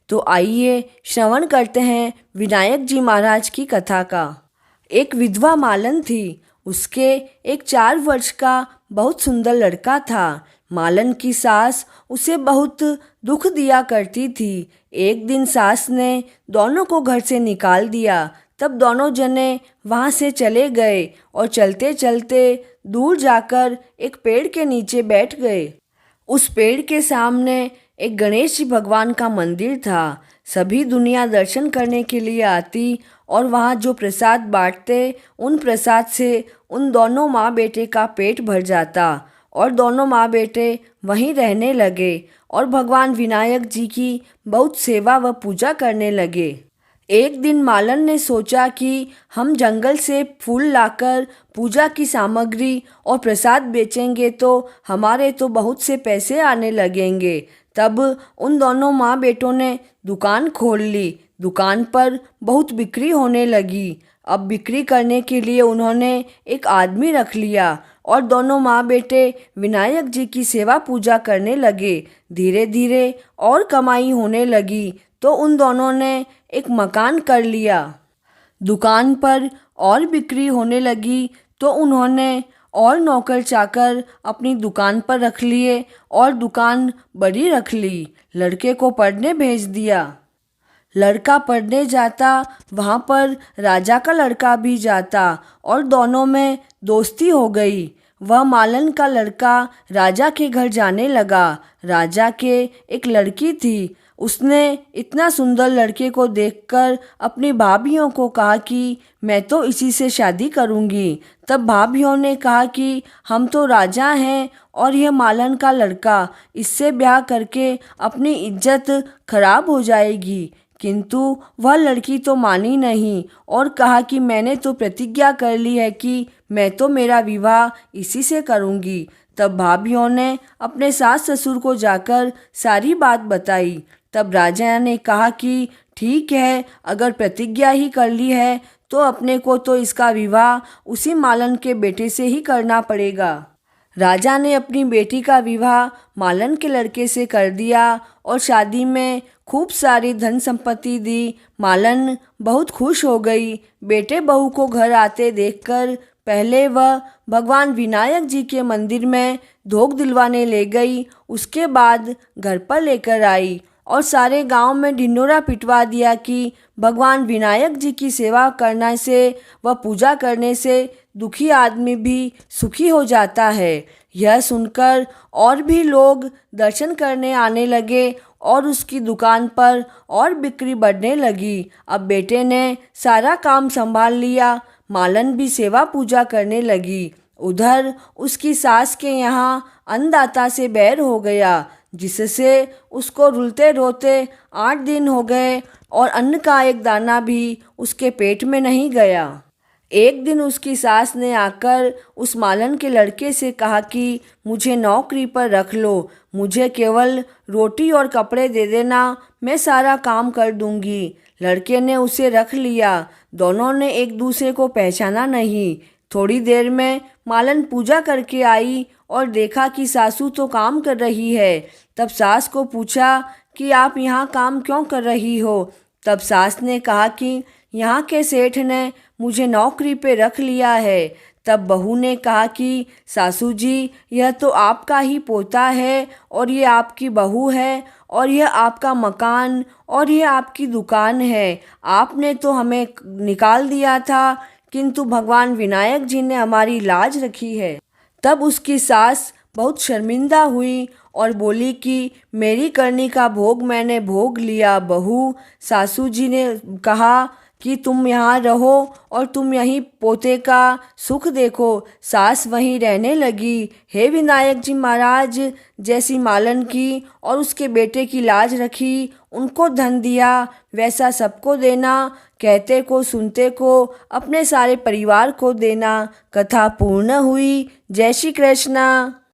तो आइए श्रवण करते हैं विनायक जी महाराज की कथा का। एक विधवा मालन थी। उसके एक 4 वर्ष का बहुत सुंदर लड़का था। मालन की सास उसे बहुत दुख दिया करती थी। एक दिन सास ने दोनों को घर से निकाल दिया। तब दोनों जने वहाँ से चले गए और चलते चलते दूर जाकर एक पेड़ के नीचे बैठ गए। उस पेड़ के सामने एक गणेश जी भगवान का मंदिर था। सभी दुनिया दर्शन करने के लिए आती और वहाँ जो प्रसाद बांटते उन प्रसाद से उन दोनों माँ बेटे का पेट भर जाता और दोनों माँ बेटे वहीं रहने लगे और भगवान विनायक जी की बहुत सेवा व पूजा करने लगे। एक दिन मालन ने सोचा कि हम जंगल से फूल लाकर पूजा की सामग्री और प्रसाद बेचेंगे तो हमारे तो बहुत से पैसे आने लगेंगे। तब उन दोनों माँ बेटों ने दुकान खोल ली। दुकान पर बहुत बिक्री होने लगी। अब बिक्री करने के लिए उन्होंने एक आदमी रख लिया और दोनों माँ बेटे विनायक जी की सेवा पूजा करने लगे। धीरे धीरे और कमाई होने लगी तो उन दोनों ने एक मकान कर लिया। दुकान पर और बिक्री होने लगी तो उन्होंने और नौकर चाकर अपनी दुकान पर रख लिए और दुकान बड़ी रख ली। लड़के को पढ़ने भेज दिया। लड़का पढ़ने जाता, वहाँ पर राजा का लड़का भी जाता और दोनों में दोस्ती हो गई। वह मालन का लड़का राजा के घर जाने लगा। राजा के एक लड़की थी। उसने इतना सुंदर लड़के को देखकर अपनी भाभियों को कहा कि मैं तो इसी से शादी करूँगी। तब भाभियों ने कहा कि हम तो राजा हैं और यह मालन का लड़का, इससे ब्याह करके अपनी इज्जत खराब हो जाएगी। किंतु वह लड़की तो मानी नहीं और कहा कि मैंने तो प्रतिज्ञा कर ली है कि मैं तो मेरा विवाह इसी से करूँगी। तब भाभियों ने अपने सास ससुर को जाकर सारी बात बताई। तब राजा ने कहा कि ठीक है, अगर प्रतिज्ञा ही कर ली है तो अपने को तो इसका विवाह उसी मालन के बेटे से ही करना पड़ेगा। राजा ने अपनी बेटी का विवाह मालन के लड़के से कर दिया और शादी में खूब सारी धन संपत्ति दी। मालन बहुत खुश हो गई। बेटे बहू को घर आते देखकर पहले वह भगवान विनायक जी के मंदिर में धोख दिलवाने ले गई। उसके बाद घर पर लेकर आई और सारे गांव में ढिंढोरा पिटवा दिया कि भगवान विनायक जी की सेवा करने से व पूजा करने से दुखी आदमी भी सुखी हो जाता है। यह सुनकर और भी लोग दर्शन करने आने लगे और उसकी दुकान पर और बिक्री बढ़ने लगी। अब बेटे ने सारा काम संभाल लिया। मालन भी सेवा पूजा करने लगी। उधर उसकी सास के यहाँ अन्नदाता से बैर हो गया, जिससे उसको रुलते रोते 8 दिन हो गए और अन्न का एक दाना भी उसके पेट में नहीं गया। एक दिन उसकी सास ने आकर उस मालन के लड़के से कहा कि मुझे नौकरी पर रख लो, मुझे केवल रोटी और कपड़े दे देना, मैं सारा काम कर दूंगी। लड़के ने उसे रख लिया। दोनों ने एक दूसरे को पहचाना नहीं। थोड़ी देर में मालन पूजा करके आई और देखा कि सासू तो काम कर रही है। तब सास को पूछा कि आप यहाँ काम क्यों कर रही हो? तब सास ने कहा कि यहाँ के सेठ ने मुझे नौकरी पे रख लिया है। तब बहू ने कहा कि सासू जी, यह तो आपका ही पोता है और ये आपकी बहू है और यह आपका मकान और यह आपकी दुकान है। आपने तो हमें निकाल दिया था, किंतु भगवान विनायक जी ने हमारी लाज रखी है। तब उसकी सास बहुत शर्मिंदा हुई और बोली कि मेरी करनी का भोग मैंने भोग लिया। बहू सासू जी ने कहा कि तुम यहाँ रहो और तुम यहीं पोते का सुख देखो। सास वहीं रहने लगी। हे विनायक जी महाराज, जैसी मालन की और उसके बेटे की लाज रखी, उनको धन दिया, वैसा सबको देना। कहते को सुनते को अपने सारे परिवार को देना। कथा पूर्ण हुई। जय श्री कृष्णा।